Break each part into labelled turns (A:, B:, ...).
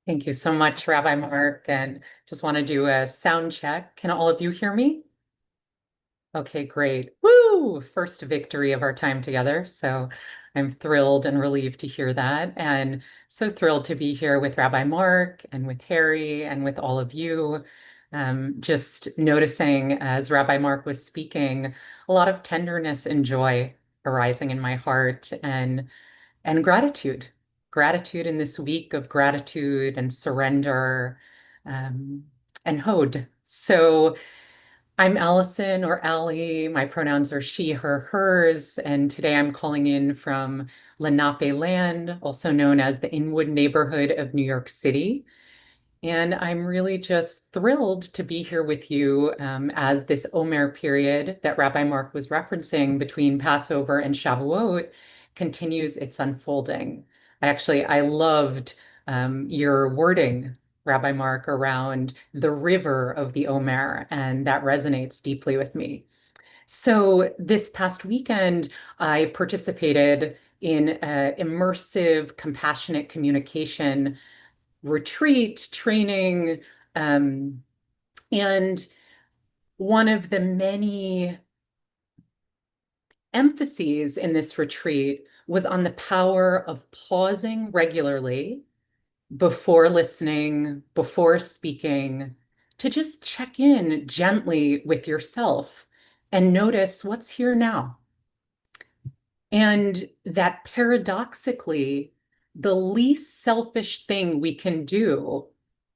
A: Thank you so much, Rabbi Mark. And just want to do a sound check. Can all of you hear me? Okay, great. Woo! First victory of our time together. So I'm thrilled and relieved to hear that. And so thrilled to be here with Rabbi Mark and with Harry and with all of you. Just noticing as Rabbi Mark was speaking, a lot of tenderness and joy arising in my heart and gratitude in this week of gratitude and surrender and Hod. So I'm Allison or Allie. My pronouns are she, her, hers. And today I'm calling in from Lenape Land, also known as the Inwood neighborhood of New York City. And I'm really just thrilled to be here with you as this Omer period that Rabbi Mark was referencing between Passover and Shavuot continues its unfolding. I loved your wording, Rabbi Mark, around the river of the Omer, and that resonates deeply with me. So this past weekend, I participated in an immersive, compassionate communication retreat training. Um, and one of the many emphases in this retreat was on the power of pausing regularly before listening, before speaking, to just check in gently with yourself and notice what's here now. And that paradoxically, the least selfish thing we can do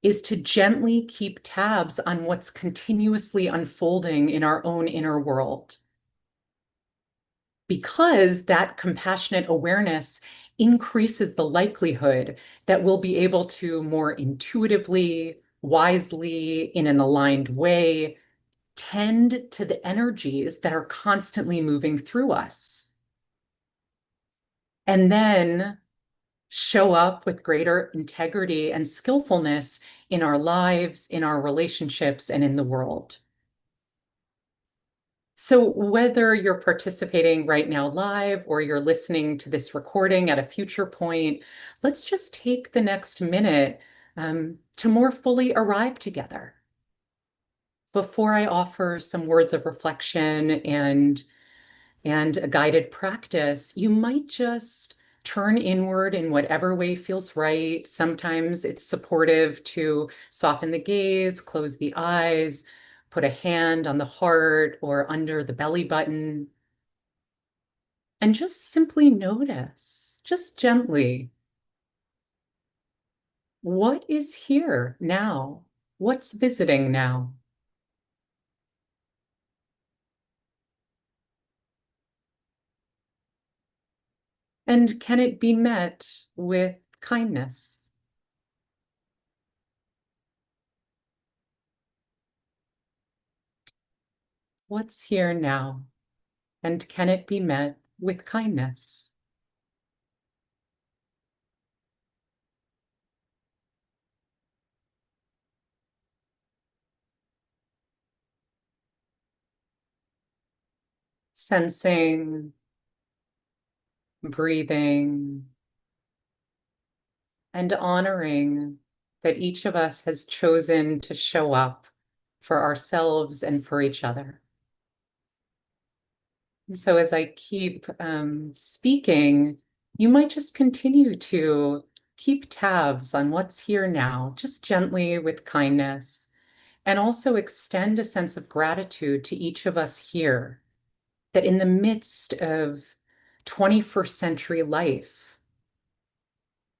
A: is to gently keep tabs on what's continuously unfolding in our own inner world. Because that compassionate awareness increases the likelihood that we'll be able to more intuitively, wisely, in an aligned way, tend to the energies that are constantly moving through us. And then show up with greater integrity and skillfulness in our lives, in our relationships, and in the world. So, whether you're participating right now live or you're listening to this recording at a future point, let's just take the next minute to more fully arrive together. Before I offer some words of reflection and a guided practice, you might just turn inward in whatever way feels right. Sometimes it's supportive to soften the gaze, close the eyes, put a hand on the heart or under the belly button, and just simply notice, just gently, what is here now? What's visiting now? And can it be met with kindness? What's here now? And can it be met with kindness? Sensing, breathing, and honoring that each of us has chosen to show up for ourselves and for each other. And so as I keep speaking, you might just continue to keep tabs on what's here now, just gently with kindness, and also extend a sense of gratitude to each of us here, that in the midst of 21st century life,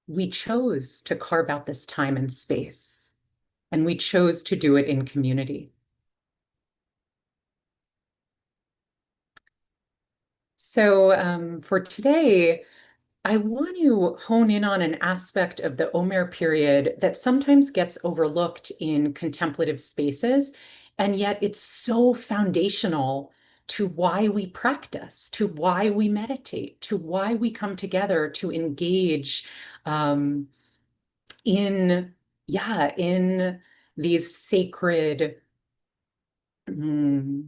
A: we chose to carve out this time and space, and we chose to do it in community. So for today, I want to hone in on an aspect of the Omer period that sometimes gets overlooked in contemplative spaces, and yet it's so foundational to why we practice, to why we meditate, to why we come together to engage um, in, yeah, in these sacred mm,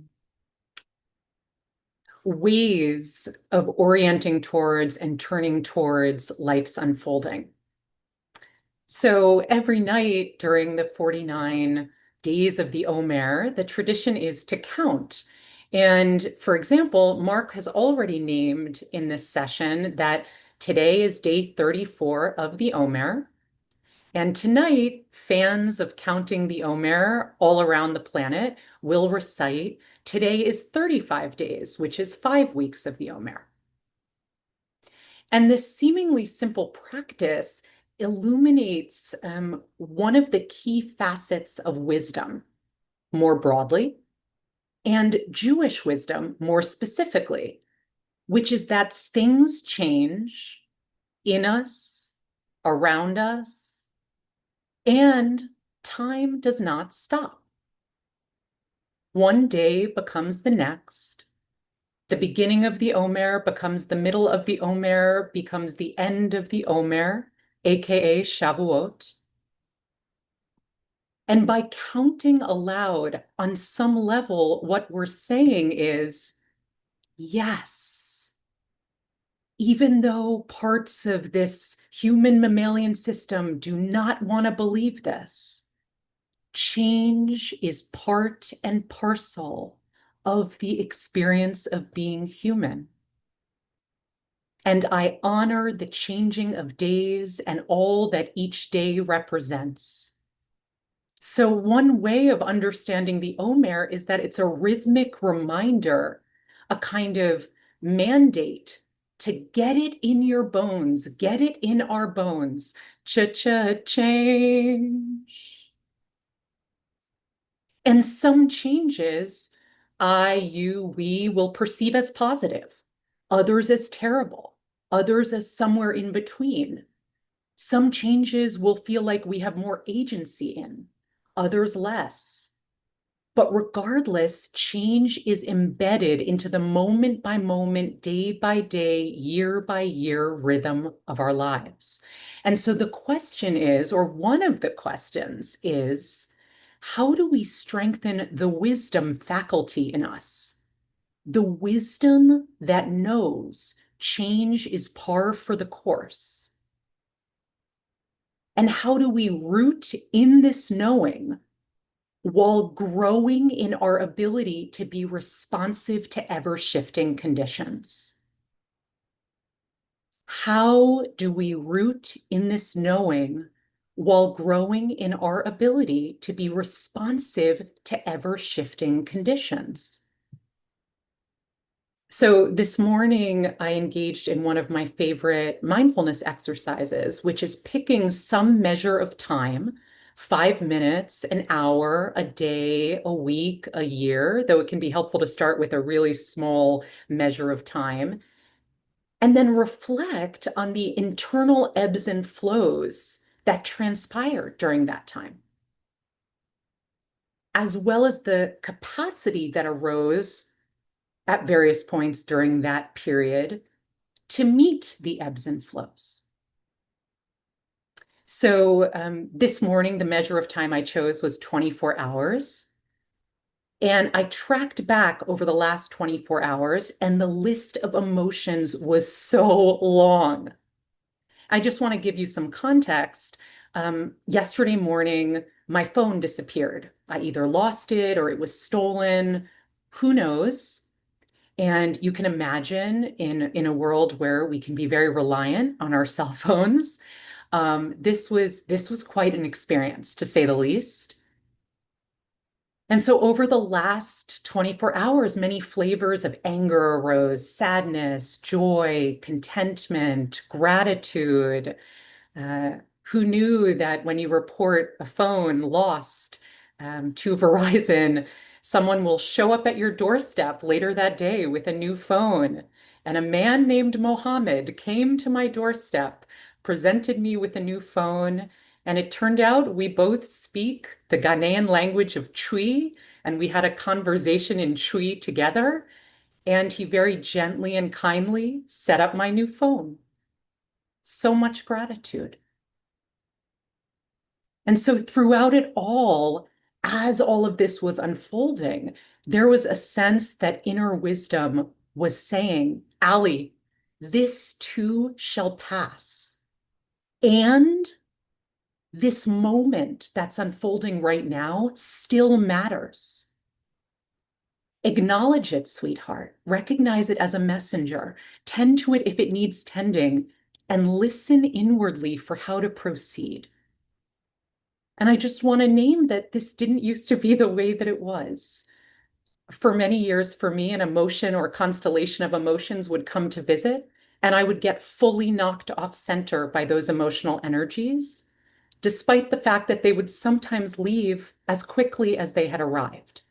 A: ways of orienting towards and turning towards life's unfolding. So every night during the 49 days of the Omer, the tradition is to count. And for example, Mark has already named in this session that today is day 34 of the Omer. And tonight, fans of counting the Omer all around the planet will recite, today is 35 days, which is 5 weeks of the Omer. And this seemingly simple practice illuminates one of the key facets of wisdom more broadly, and Jewish wisdom more specifically, which is that things change in us, around us, and time does not stop. One day becomes the next. The beginning of the Omer becomes the middle of the Omer, becomes the end of the Omer, aka Shavuot. And by counting aloud, on some level, what we're saying is, yes, even though parts of this human mammalian system do not want to believe this, change is part and parcel of the experience of being human. And I honor the changing of days and all that each day represents. So one way of understanding the Omer is that it's a rhythmic reminder, a kind of mandate to get it in your bones, get it in our bones. Cha-cha change. And some changes I, you, we will perceive as positive, others as terrible, others as somewhere in between. Some changes will feel like we have more agency in, others less. But regardless, change is embedded into the moment by moment, day by day, year by year rhythm of our lives. And so the question is, or one of the questions is, how do we strengthen the wisdom faculty in us? The wisdom that knows change is par for the course. And how do we root in this knowing while growing in our ability to be responsive to ever-shifting conditions? How do we root in this knowing while growing in our ability to be responsive to ever-shifting conditions? So this morning, I engaged in one of my favorite mindfulness exercises, which is picking some measure of time, 5 minutes, an hour, a day, a week, a year, though it can be helpful to start with a really small measure of time, and then reflect on the internal ebbs and flows that transpired during that time, as well as the capacity that arose at various points during that period to meet the ebbs and flows. So this morning, the measure of time I chose was 24 hours. And I tracked back over the last 24 hours, and the list of emotions was so long. I just want to give you some context. Yesterday morning, my phone disappeared. I either lost it or it was stolen. Who knows? And you can imagine in a world where we can be very reliant on our cell phones, this was quite an experience, to say the least. And so over the last 24 hours, many flavors of anger arose, sadness, joy, contentment, gratitude. Who knew that when you report a phone lost to Verizon, someone will show up at your doorstep later that day with a new phone? And a man named Mohammed came to my doorstep, presented me with a new phone, and it turned out we both speak the Ghanaian language of Twi, and we had a conversation in Twi together, and he very gently and kindly set up my new phone. So much gratitude. And so throughout it all, as all of this was unfolding, there was a sense that inner wisdom was saying, Ali, this too shall pass. And This moment that's unfolding right now still matters. Acknowledge it, sweetheart. Recognize it as a messenger. Tend to it if it needs tending, and listen inwardly for how to proceed. And I just want to name that this didn't used to be the way that it was. For many years, for me, an emotion or constellation of emotions would come to visit, and I would get fully knocked off center by those emotional energies, despite the fact that they would sometimes leave as quickly as they had arrived.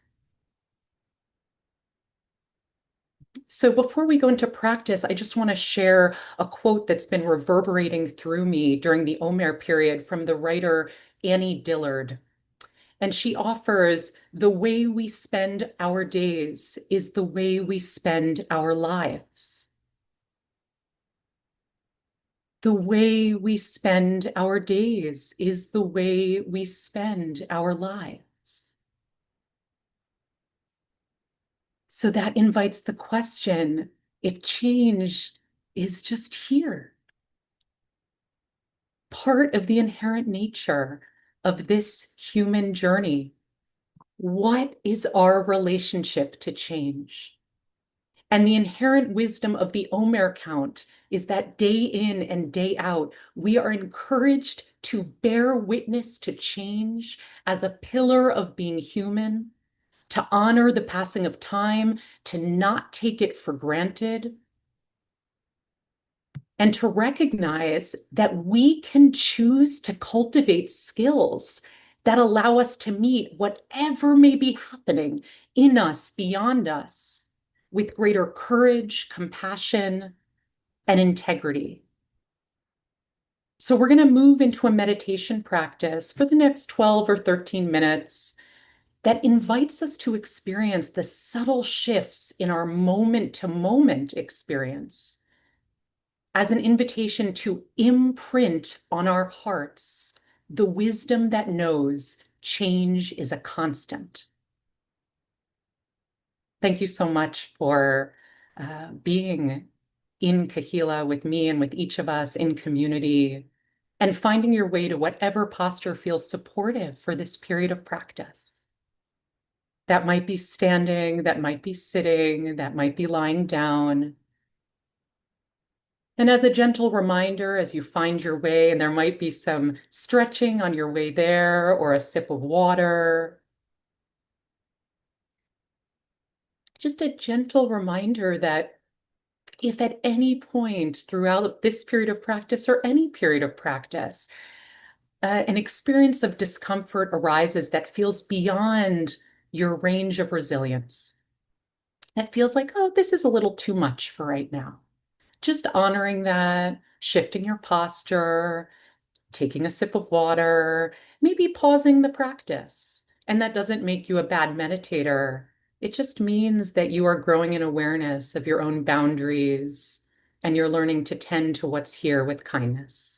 A: So before we go into practice, I just want to share a quote that's been reverberating through me during the Omer period from the writer Annie Dillard. And she offers, the way we spend our days is the way we spend our lives. The way we spend our days is the way we spend our lives. So that invites the question, if change is just here, part of the inherent nature of this human journey, what is our relationship to change? And the inherent wisdom of the Omer count is that day in and day out, we are encouraged to bear witness to change as a pillar of being human, to honor the passing of time, to not take it for granted, and to recognize that we can choose to cultivate skills that allow us to meet whatever may be happening in us, beyond us, with greater courage, compassion, and integrity. So we're going to move into a meditation practice for the next 12 or 13 minutes that invites us to experience the subtle shifts in our moment to moment experience as an invitation to imprint on our hearts the wisdom that knows change is a constant. Thank you so much for being in Kahila with me and with each of us in community and finding your way to whatever posture feels supportive for this period of practice. That might be standing, that might be sitting, that might be lying down. And as a gentle reminder, as you find your way, and there might be some stretching on your way there or a sip of water, just a gentle reminder that if at any point throughout this period of practice or any period of practice, an experience of discomfort arises that feels beyond your range of resilience, that feels like, oh, this is a little too much for right now. Just honoring that, shifting your posture, taking a sip of water, maybe pausing the practice. And that doesn't make you a bad meditator. It just means that you are growing in awareness of your own boundaries and you're learning to tend to what's here with kindness.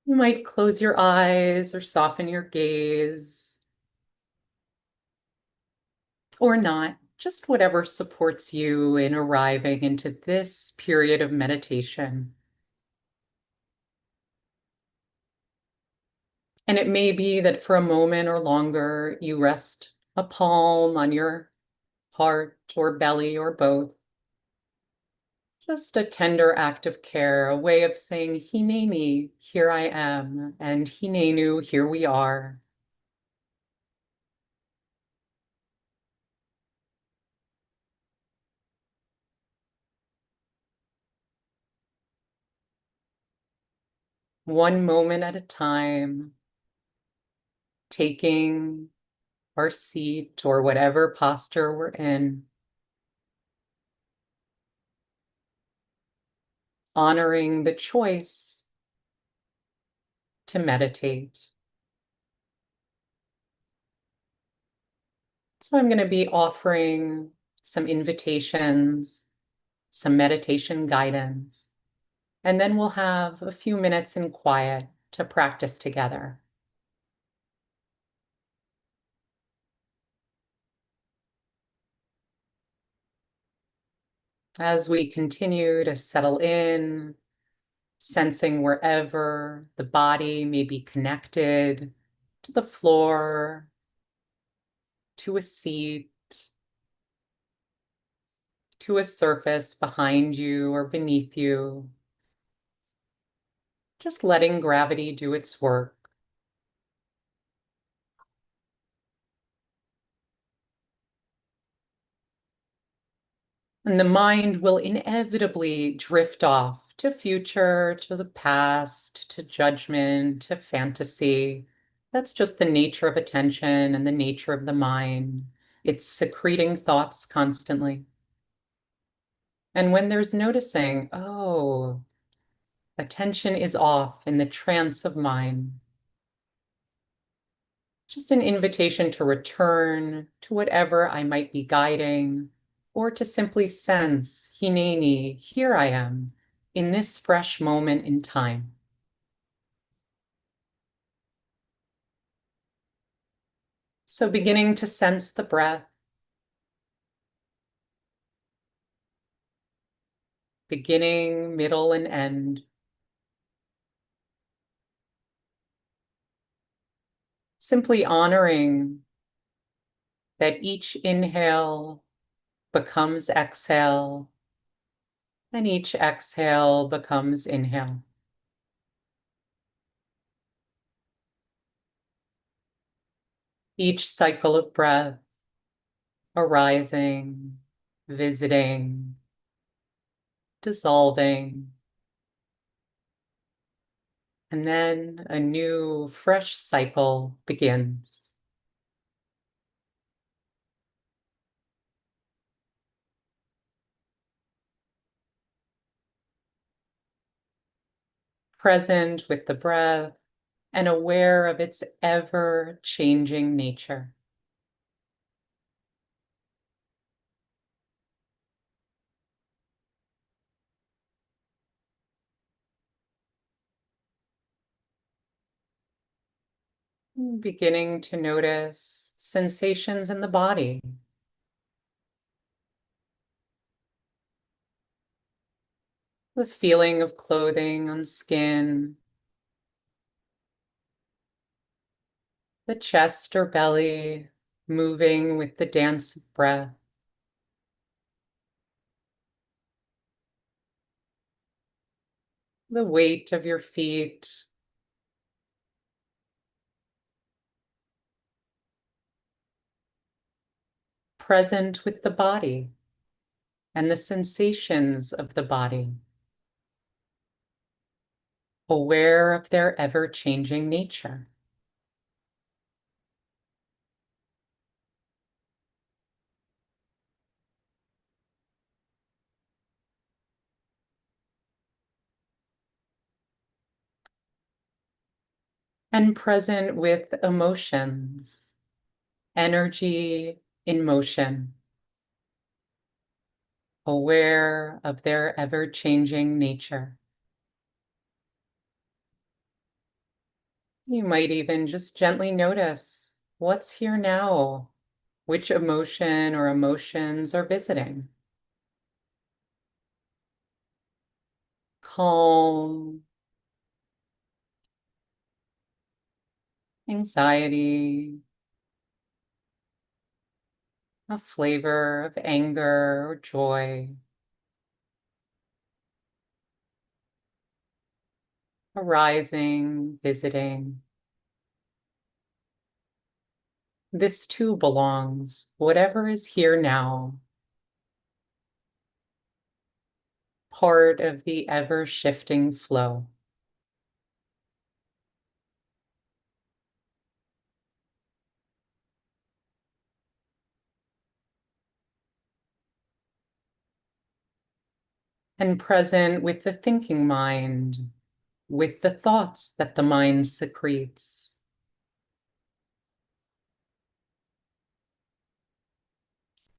A: You might close your eyes or soften your gaze, or not, just whatever supports you in arriving into this period of meditation. And it may be that for a moment or longer, you rest a palm on your heart or belly or both. Just a tender act of care, a way of saying, Hineni, here I am, and Hinenu, here we are. One moment at a time, taking our seat or whatever posture we're in, honoring the choice to meditate. So I'm going to be offering some invitations, some meditation guidance, and then we'll have a few minutes in quiet to practice together. As we continue to settle in, sensing wherever the body may be connected to the floor, to a seat, to a surface behind you or beneath you. Just letting gravity do its work. And the mind will inevitably drift off to future, to the past, to judgment, to fantasy. That's just the nature of attention and the nature of the mind. It's secreting thoughts constantly. And when there's noticing, oh, attention is off in the trance of mind, just an invitation to return to whatever I might be guiding, or to simply sense, Hineni, here I am, in this fresh moment in time. So beginning to sense the breath, beginning, middle, and end. Simply honoring that each inhale becomes exhale, and each exhale becomes inhale. Each cycle of breath arising, visiting, dissolving, and then a new, fresh cycle begins. Present with the breath and aware of its ever-changing nature. Beginning to notice sensations in the body, the feeling of clothing on skin, the chest or belly moving with the dance of breath. The weight of your feet, present with the body and the sensations of the body, aware of their ever-changing nature. And present with emotions, energy in motion, aware of their ever-changing nature. You might even just gently notice what's here now, which emotion or emotions are visiting. Calm, anxiety, a flavor of anger or joy, arising, visiting. This too belongs, whatever is here now, part of the ever-shifting flow. And present with the thinking mind, with the thoughts that the mind secretes.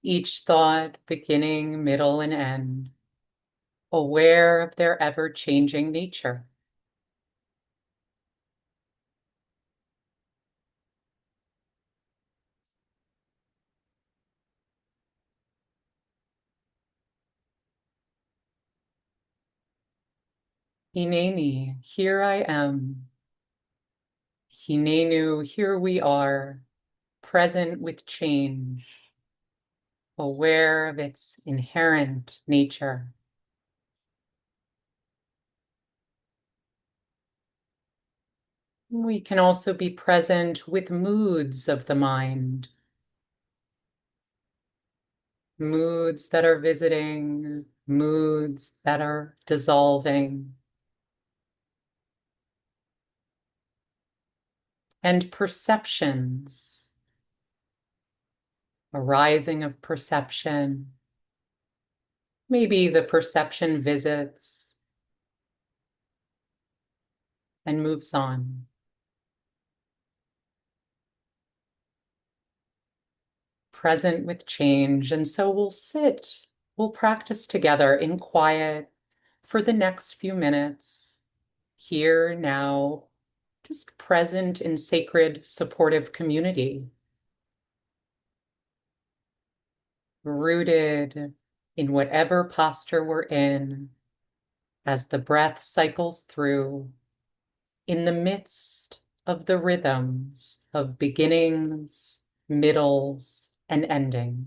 A: Each thought beginning, middle, and end, aware of their ever-changing nature. Hineni, here I am. Hinenu, here we are, present with change, aware of its inherent nature. We can also be present with moods of the mind, moods that are visiting, moods that are dissolving, and perceptions, arising of perception. Maybe the perception visits and moves on. Present with change. And so we'll practice together in quiet for the next few minutes, here, now, just present in sacred, supportive community, rooted in whatever posture we're in as the breath cycles through, in the midst of the rhythms of beginnings, middles, and endings.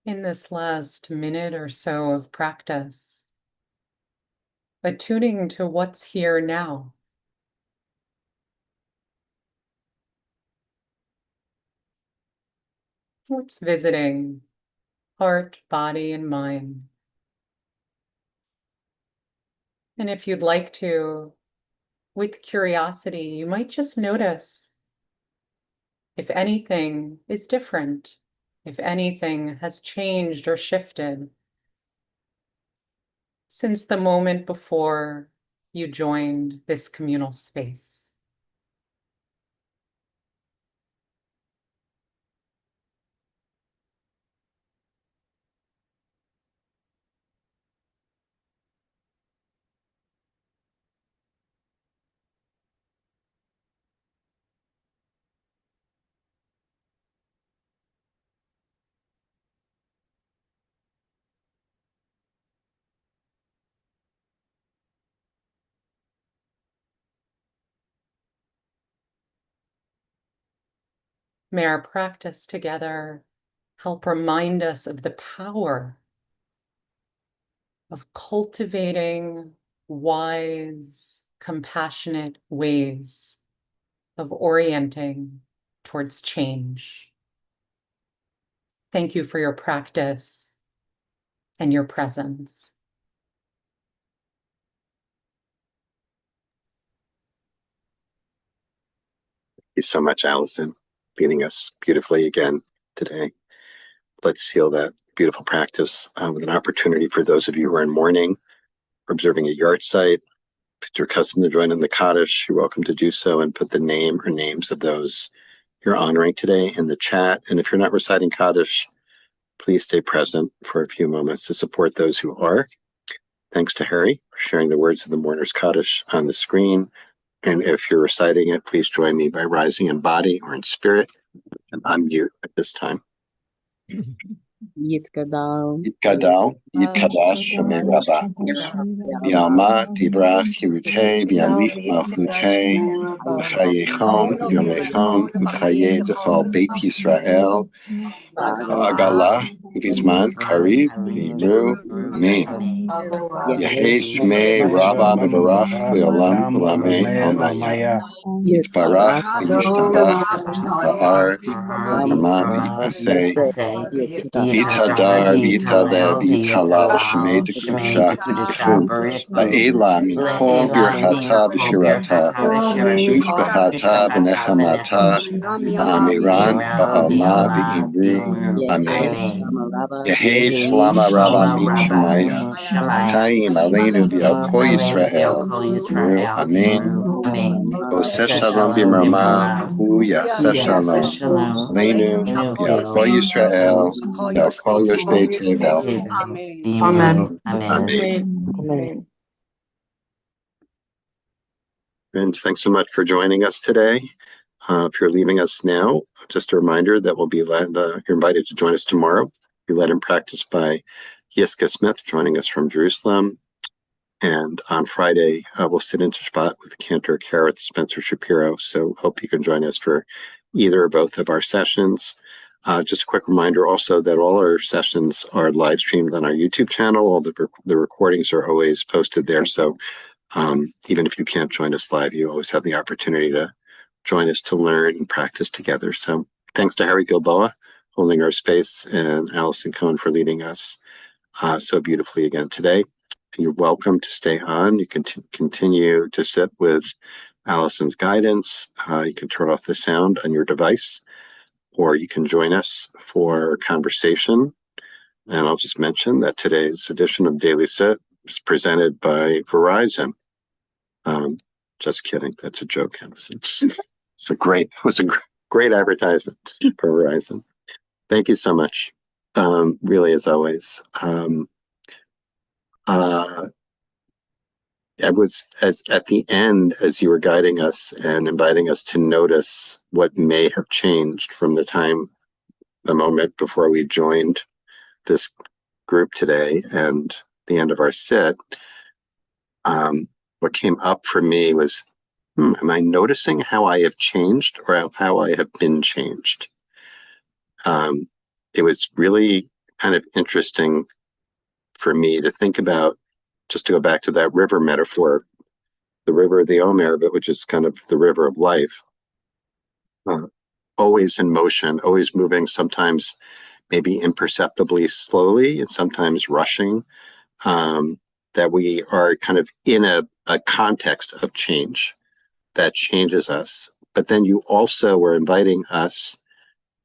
A: In this last minute or so of practice, attuning to what's here now. What's visiting heart, body, and mind. And if you'd like to, with curiosity, you might just notice if anything is different, if anything has changed or shifted since the moment before you joined this communal space. May our practice together help remind us of the power of cultivating wise, compassionate ways of orienting towards change. Thank you for your practice and your presence.
B: Thank you so much, Alison, leading us beautifully again today. Let's seal that beautiful practice with an opportunity for those of you who are in mourning observing a yard site, if it's your custom to join in the Kaddish, you're welcome to do so and put the name or names of those you're honoring today in the chat. And if you're not reciting Kaddish, please stay present for a few moments to support those who are. Thanks to Harry for sharing the words of the Mourner's Kaddish on the screen. And if you're reciting it, please join me by rising in body or in spirit and unmute at this time.
C: Yitgadal,
B: Yitgadal, Yitkadash, Shemei Rabbah. Yalma, Divrach, Hirutei, V'yamlich Malchutei, V'chayechon, V'yomechon, V'chaye Dechal Beit Yisrael, V'agala, V'zman, Kariv, V'imru, Amen. Yehei Shmei Rabbah Mevarach, Le'olam, Ulamei, Almaya. Yitbarach, V'yishtabach, Ba'ar, V'kama, V'yipasei, V'itadar, V'itale, V'ithalal, Shmei Dekudshah, V'chu, La'ela, Mikol, Birchata, V'shirata, V'ushbachata, V'nechamata, Amiran, Ba'alma, V'imru, Amen. Yehei Shlama Rabba Min Shemaya, Chaim Aleinu V'al Kol Yisrael, V'imru, Amen. Oseh Shalom B'mrama, V'hu Yaseh Shalom, Aleinu, V'al Kol Yisrael, V'al Kol Yoshvei Tevel.
D: Amen.
B: Amen. Friends, thanks so much for joining us today. If you're leaving us now, just a reminder that you're invited to join us tomorrow. Be led in practice by Yiska Smith, joining us from Jerusalem. And on Friday, we'll sit in Shabbat with Cantor Kareth Spencer Shapiro. So hope you can join us for either or both of our sessions. Just a quick reminder also that all our sessions are live streamed on our YouTube channel. All the recordings are always posted there. So even if you can't join us live, you always have the opportunity to join us to learn and practice together. So thanks to Harry Gilboa holding our space and Alison Cohen for leading us so beautifully again today. You're welcome to stay on. You can continue to sit with Alison's guidance. You can turn off the sound on your device, or you can join us for conversation. And I'll just mention that today's edition of Daily Sit is presented by Verizon. Just kidding. That's a joke, Alison. It was a great advertisement for Verizon. Thank you so much. Really, as always. I was at the end, as you were guiding us and inviting us to notice what may have changed from the moment before we joined this group today and the end of our sit. What came up for me was, am I noticing how I have changed or how I have been changed? It was really kind of interesting for me to think about, just to go back to that river metaphor, the river of the Omer, but which is kind of the river of life, always in motion, always moving, sometimes maybe imperceptibly slowly and sometimes rushing, that we are kind of in a context of change that changes us. But then you also were inviting us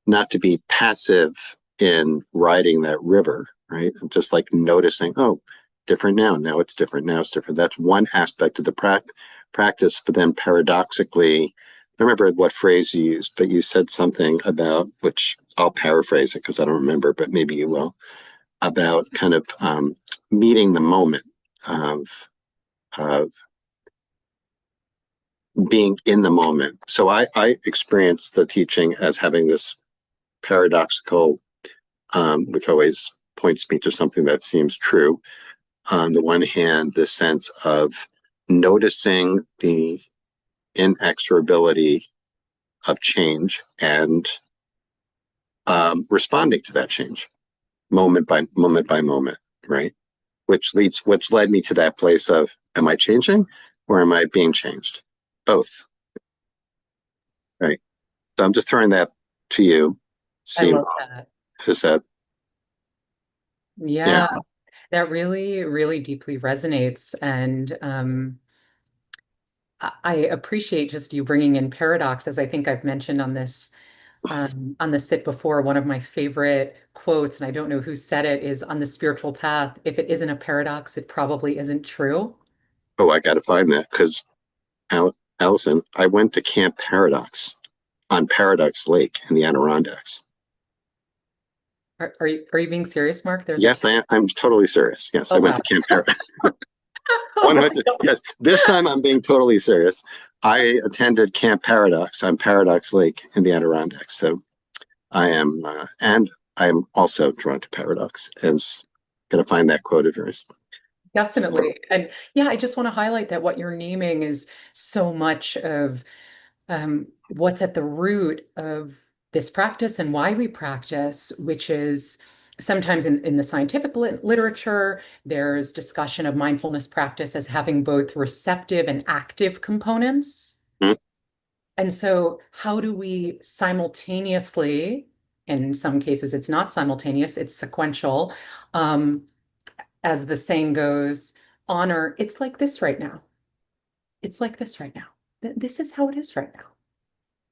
B: not to be passive in riding that river, right? Just like noticing, oh, different now. Now it's different. Now it's different. That's one aspect of the practice. But then paradoxically, I don't remember what phrase you used, but you said something about, which I'll paraphrase it because I don't remember, but maybe you will, about kind of meeting the moment of being in the moment. So I experienced the teaching as having this paradoxical, which always points me to something that seems true. On the one hand, the sense of noticing the inexorability of change and responding to that change moment by moment, right? Which led me to that place of, am I changing or am I being changed? Both. Right. So I'm just throwing that to you.
A: I love that.
B: Is that?
A: Yeah, that really, really deeply resonates. And I appreciate just you bringing in paradox, as I think I've mentioned on this on the sit before, one of my favorite quotes, and I don't know who said it, is on the spiritual path, if it isn't a paradox, it probably isn't true.
B: Oh, I got to find that because Alison, I went to Camp Paradox on Paradox Lake in the Adirondacks.
A: Are you being serious, Mark? There's a
B: Yes, I'm totally serious. Yes, I
A: oh
B: went
A: wow.
B: to Camp Paradox.
A: Oh my
B: 100.
A: God.
B: Yes, this time I'm being totally serious. I attended Camp Paradox on Paradox Lake in the Adirondacks. So and I am also drawn to paradox. And going to find that quote of yours. So,
A: Definitely. And yeah, I just want to highlight that what you're naming is so much of what's at the root of this practice and why we practice, which is sometimes in the scientific literature, there's discussion of mindfulness practice as having both receptive and active components.
B: mm,
A: And so, how do we simultaneously, and in some cases it's not simultaneous, it's sequential, um, as the saying goes, honor, it's like this right now. It's like this right now. This is how it is right now.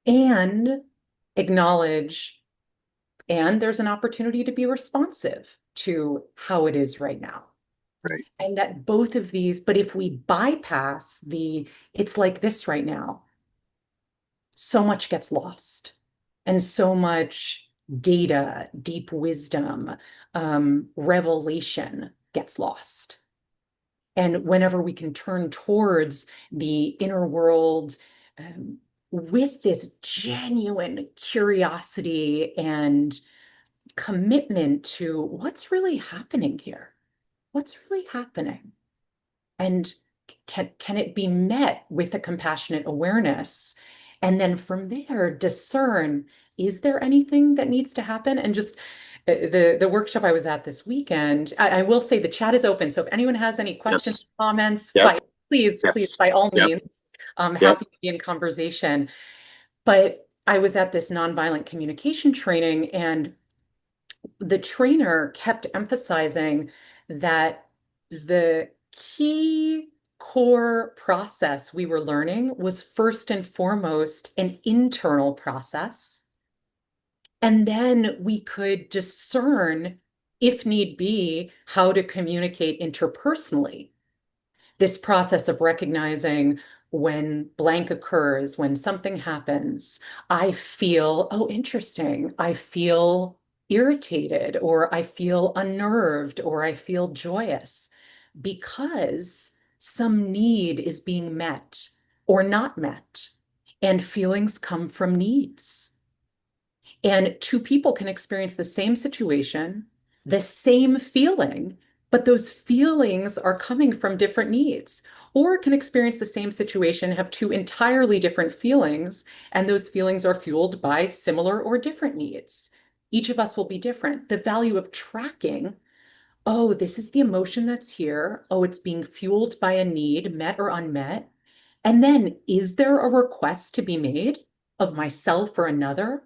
A: And acknowledge, and there's an opportunity to be responsive to how it is right now.
B: right.
A: And that both of these, but if we bypass the it's like this right now, so much gets lost and so much data, deep wisdom, revelation gets lost. And whenever we can turn towards the inner world with this genuine curiosity and commitment to what's really happening here, what's really happening, and can it be met with a compassionate awareness? And then from there, discern, is there anything that needs to happen? And just the workshop I was at this weekend, I will say the chat is open. So if anyone has any questions,
B: Yes.
A: comments,
B: Yep.
A: please,
B: Yes.
A: by all
B: Yep.
A: means, I'm
B: Yep.
A: happy to be in conversation. But I was at this nonviolent communication training, and the trainer kept emphasizing that the key core process we were learning was first and foremost an internal process. And then we could discern, if need be, how to communicate interpersonally. This process of recognizing when blank occurs, when something happens, I feel, oh, interesting. I feel irritated, or I feel unnerved, or I feel joyous because some need is being met or not met. And feelings come from needs. And two people can experience the same situation, the same feeling, but those feelings are coming from different needs. Or can experience the same situation, have two entirely different feelings, and those feelings are fueled by similar or different needs. Each of us will be different. The value of tracking, oh, this is the emotion that's here. Oh, it's being fueled by a need, met or unmet. And then, is there a request to be made of myself or another?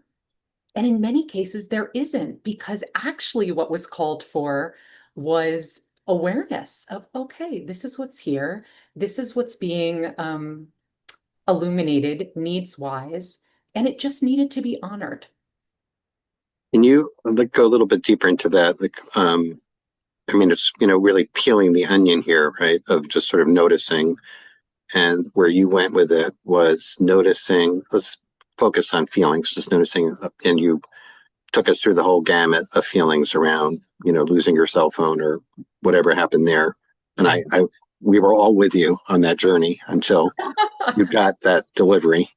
A: And in many cases, there isn't, because actually what was called for was awareness of, okay, this is what's here. This is what's being illuminated needs wise. And it just needed to be honored.
B: Can you go a little bit deeper into that? Like, I mean, it's, really peeling the onion here, right? Of just sort of noticing. And where you went with it was noticing, let's focus on feelings, just noticing. And you took us through the whole gamut of feelings around, losing your cell phone or whatever happened there. And
A: Yes.
B: we were all with you on that journey until you got that delivery.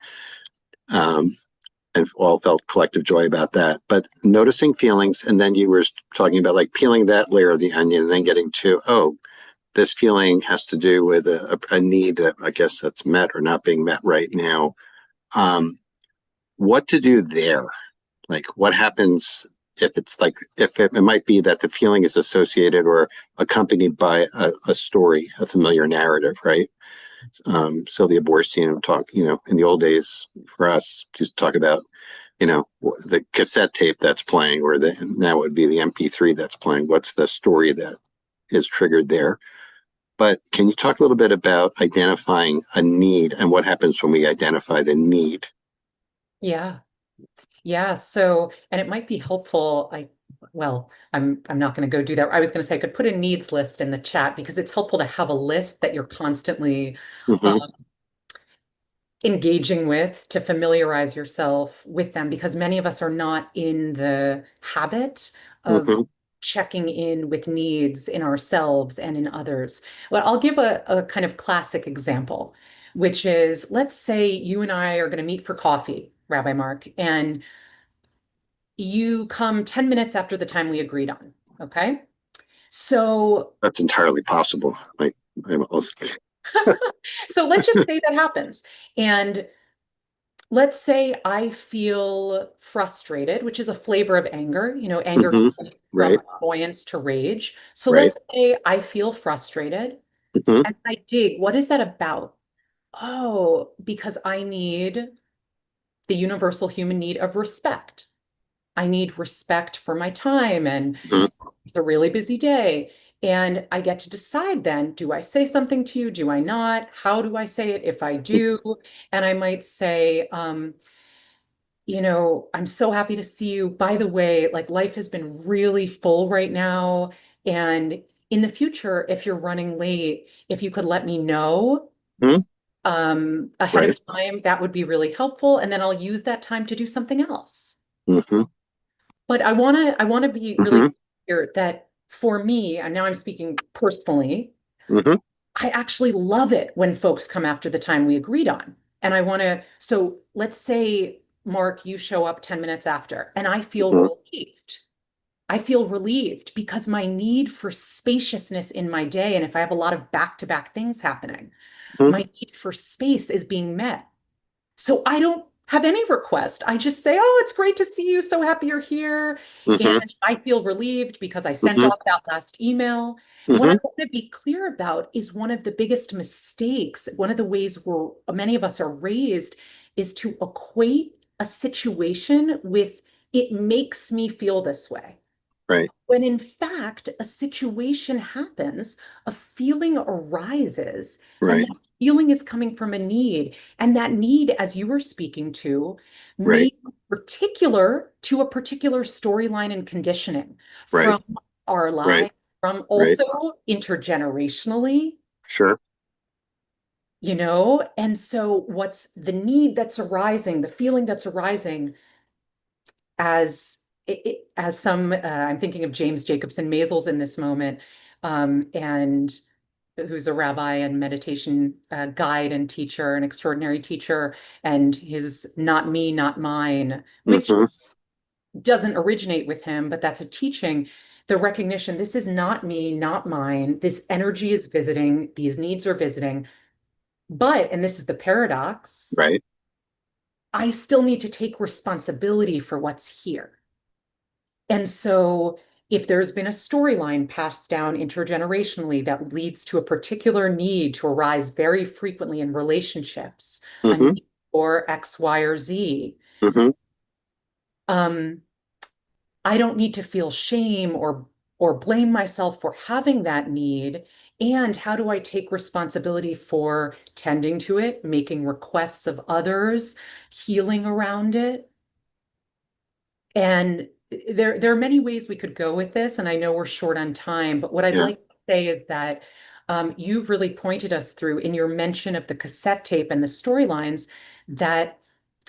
B: And all felt collective joy about that. But noticing feelings, and then you were talking about like peeling that layer of the onion, and then getting to, oh, this feeling has to do with a need that I guess that's met or not being met right now. What to do there? Like, what happens if it's like, if it might be that the feeling is associated or accompanied by a story, a familiar narrative, right? Sylvia Boorstein talk, in the old days for us, used to talk about, the cassette tape that's playing, or now it would be the MP3 that's playing. What's the story that is triggered there? But can you talk a little bit about identifying a need and what happens when we identify the need?
A: Yeah. Yeah, so and it might be helpful. I'm not going to go do that. I was going to say I could put a needs list in the chat because it's helpful to have a list that you're constantly
B: Mm-hmm.
A: um, engaging with to familiarize yourself with them because many of us are not in the habit of
B: Mm-hmm.
A: checking in with needs in ourselves and in others. Well, I'll give a kind of classic example, which is let's say you and I are going to meet for coffee, Rabbi Mark, and you come 10 minutes after the time we agreed on. Okay. So,
B: That's entirely possible. I'm also,
A: so let's just say that happens. And let's say I feel frustrated, which is a flavor of anger. You know, anger
B: mm-hmm.
A: goes from
B: Right,
A: annoyance to rage. So
B: right.
A: let's say I feel frustrated
B: Mm-hmm.
A: and I dig, what is that about? Oh, because I need the universal human need of respect. I need respect for my time and
B: Mm-hmm.
A: it's a really busy day. And I get to decide then, do I say something to you? Do I not? How do I say it if I do? And I might say, I'm so happy to see you. By the way, like life has been really full right now. And in the future, if you're running late, if you could let me know
B: Mm-hmm.
A: ahead
B: Right.
A: of time, that would be really helpful. And then I'll use that time to do something else.
B: Mm-hmm.
A: But I want to be really
B: Mm-hmm.
A: clear that for me, and now I'm speaking personally,
B: Mm-hmm.
A: I actually love it when folks come after the time we agreed on. And I want to, so let's say, Mark, you show up 10 minutes after, and I feel
B: Mm-hmm.
A: relieved. I feel relieved because my need for spaciousness in my day, and if I have a lot of back-to-back things happening,
B: Mm-hmm.
A: my need for space is being met. So I don't have any request. I just say, oh, it's great to see you. So happy you're here. And
B: Mm-hmm.
A: I feel relieved because I sent
B: Mm-hmm.
A: off that last email. What I
B: Mm-hmm.
A: want to be clear about is one of the biggest mistakes, one of the ways many of us are raised is to equate a situation with it makes me feel this way.
B: Right,
A: When in fact, a situation happens, a feeling arises, and
B: right,
A: that feeling is coming from a need. And that need, as you were speaking to, may
B: right,
A: be particular to a particular storyline and conditioning
B: right,
A: from our
B: right,
A: lives, from
B: right.
A: also intergenerationally,
B: Sure.
A: And so what's the need that's arising, the feeling that's arising as as some I'm thinking of James Jacobson Maisels in this moment, and who's a rabbi and meditation guide and teacher, an extraordinary teacher, and his "not me, not mine," which
B: Mm-hmm.
A: doesn't originate with him, but that's a teaching. The recognition, this is not me, not mine. This energy is visiting, these needs are visiting, but, and this is the paradox,
B: Right.
A: I still need to take responsibility for what's here. And so, if there's been a storyline passed down intergenerationally that leads to a particular need to arise very frequently in relationships, a
B: Mm-hmm.
A: need for X, Y, or Z,
B: Mm-hmm.
A: um, I don't need to feel shame or blame myself for having that need. And how do I take responsibility for tending to it, making requests of others, healing around it? And there are many ways we could go with this, and I know we're short on time, but what I'd
B: Yeah.
A: like to say is that you've really pointed us through in your mention of the cassette tape and the storylines that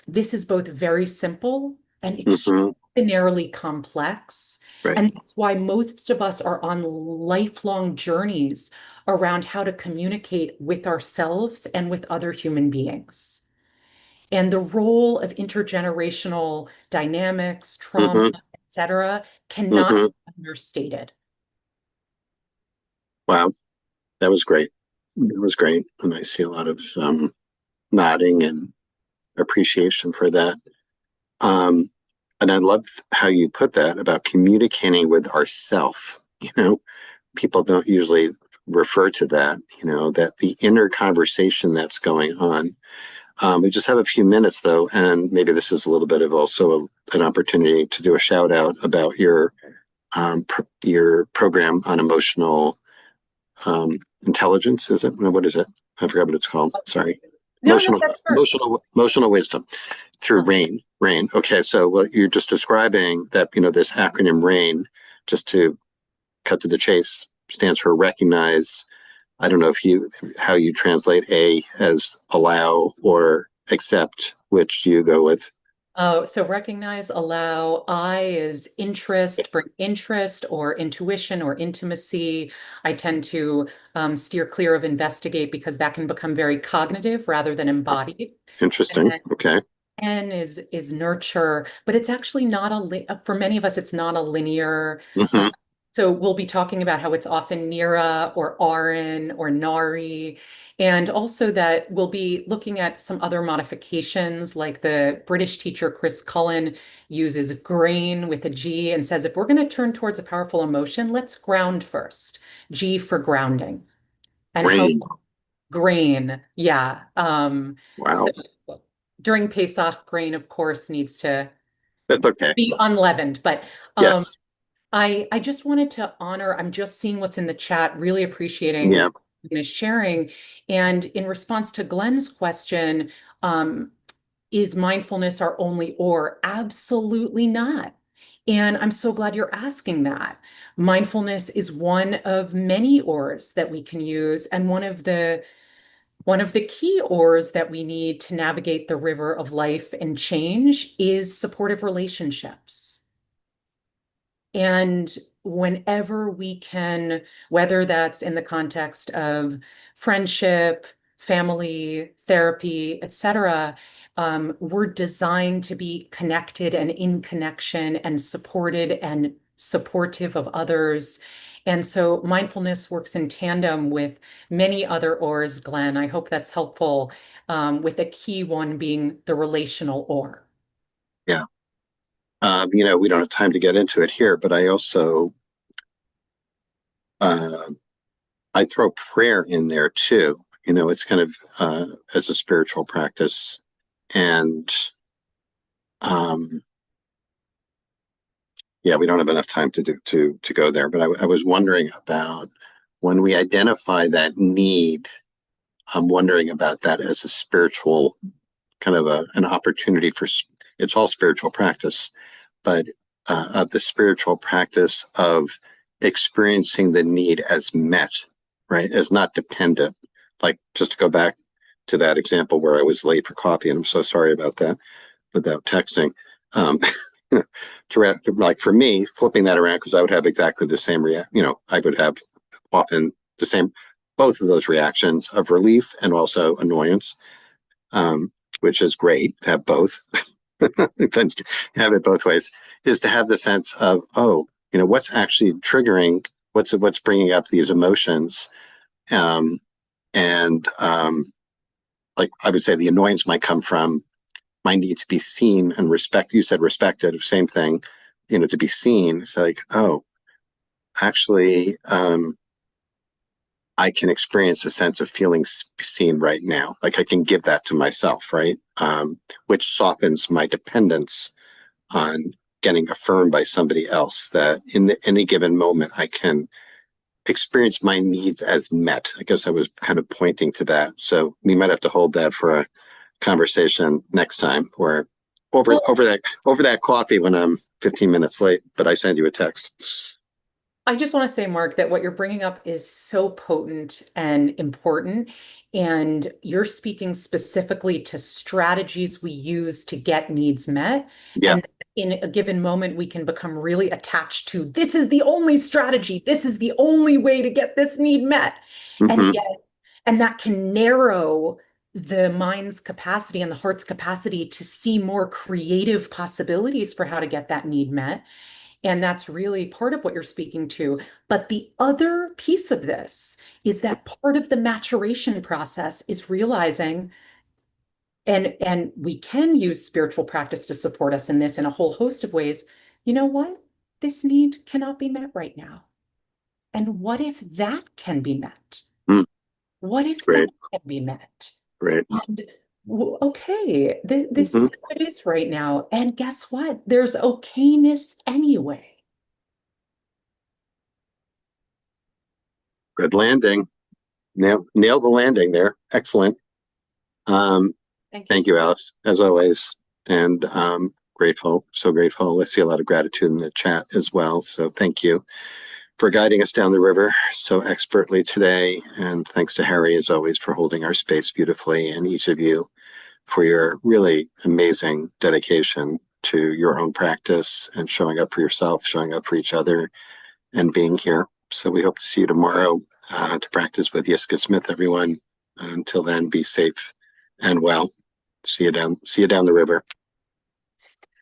A: this is both very simple and
B: Mm-hmm.
A: extraordinarily complex.
B: Right.
A: And that's why most of us are on lifelong journeys around how to communicate with ourselves and with other human beings. And the role of intergenerational dynamics, trauma,
B: Mm-hmm.
A: et cetera, cannot
B: Mm-hmm.
A: be understated.
B: Wow. That was great. That was great. And I see a lot of nodding and appreciation for that. Um, and I love how you put that about communicating with ourself. People don't usually refer to that, that the inner conversation that's going on. We just have a few minutes though, and maybe this is a little bit of also an opportunity to do a shout out about your program on emotional intelligence. Is it? No, what is it? I forgot what it's called. Sorry.
A: No, no, that's sure.
B: Emotional wisdom through
A: Uh-huh.
B: RAIN, RAIN. Okay, so what you're just describing that, this acronym RAIN, just to cut to the chase, stands for recognize. I don't know how you translate A as allow or accept. Which do you go with?
A: Oh, so recognize, allow. I is interest, bring interest or intuition or intimacy. I tend to steer clear of investigate because that can become very cognitive rather than embodied.
B: Interesting. Okay.
A: N is nurture, but it's actually not for many of us, it's not a linear.
B: Hmm.
A: So we'll be talking about how it's often Nira or Arin or Nari, and also that we'll be looking at some other modifications, like the British teacher Chris Cullen uses grain with a G and says, if we're going to turn towards a powerful emotion, let's ground first. G for grounding. And how
B: RAIN.
A: grain, yeah. So
B: Wow.
A: during Pesach, grain, of course, needs to
B: That's okay.
A: be unleavened. But
B: Yes.
A: I just wanted to honor, I'm just seeing what's in the chat, really appreciating
B: Yeah.
A: sharing. And in response to Glenn's question, um, is mindfulness our only or? Absolutely not. And I'm so glad you're asking that. Mindfulness is one of many oars that we can use, and one of the key oars that we need to navigate the river of life and change is supportive relationships. And whenever we can, whether that's in the context of friendship, family, therapy, etc., we're designed to be connected and in connection and supported and supportive of others. And so mindfulness works in tandem with many other oars, Glenn. I hope that's helpful, with a key one being the relational oar.
B: Yeah. We don't have time to get into it here, but I also uh, I throw prayer in there too. It's kind of as a spiritual practice, and um, yeah, we don't have enough time to go there. But I was wondering about when we identify that need. I'm wondering about that as a spiritual kind of an opportunity for. It's all spiritual practice, but of the spiritual practice of experiencing the need as met, right? As not dependent. Like, just to go back to that example where I was late for coffee, and I'm so sorry about that without texting. Um, like for me, flipping that around, because I would have exactly the same I would have often the same, both of those reactions of relief and also annoyance, which is great to have both. But have it both ways is to have the sense of, oh, what's actually triggering, what's bringing up these emotions, and like I would say the annoyance might come from my need to be seen and respect. You said respected, same thing, to be seen. It's like, oh, actually, I can experience a sense of feeling seen right now. Like I can give that to myself, right? Which softens my dependence on getting affirmed by somebody else, that in any given moment I can experience my needs as met. I guess I was kind of pointing to that. So we might have to hold that for a conversation next time, or over
A: Well,
B: over that coffee when I'm 15 minutes late, but I send you a text.
A: I just want to say, Mark, that what you're bringing up is so potent and important. And you're speaking specifically to strategies we use to get needs met.
B: Yeah.
A: And in a given moment, we can become really attached to this is the only strategy, this is the only way to get this need met. And
B: Mm-hmm.
A: yet, and that can narrow the mind's capacity and the heart's capacity to see more creative possibilities for how to get that need met. And that's really part of what you're speaking to. But the other piece of this is that part of the maturation process is realizing, and we can use spiritual practice to support us in this in a whole host of ways. You know what? This need cannot be met right now. And what if that can be met?
B: Mm.
A: What if that
B: Great.
A: can be met?
B: Great.
A: And okay, this
B: Mm-hmm.
A: is how it is right now. And guess what? There's okayness anyway.
B: Good landing. Nail the landing there. Excellent.
A: Thank you
B: Thank
A: so
B: you,
A: much.
B: Alice, as always. and grateful, so grateful. I see a lot of gratitude in the chat as well. So thank you for guiding us down the river so expertly today. And thanks to Harry, as always, for holding our space beautifully, and each of you for your really amazing dedication to your own practice and showing up for yourself, showing up for each other, and being here. So we hope to see you tomorrow to practice with Yiska Smith, everyone. Until then, be safe and well. See you down the river.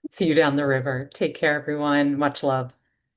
A: See you down the river. Take care, everyone. Much love.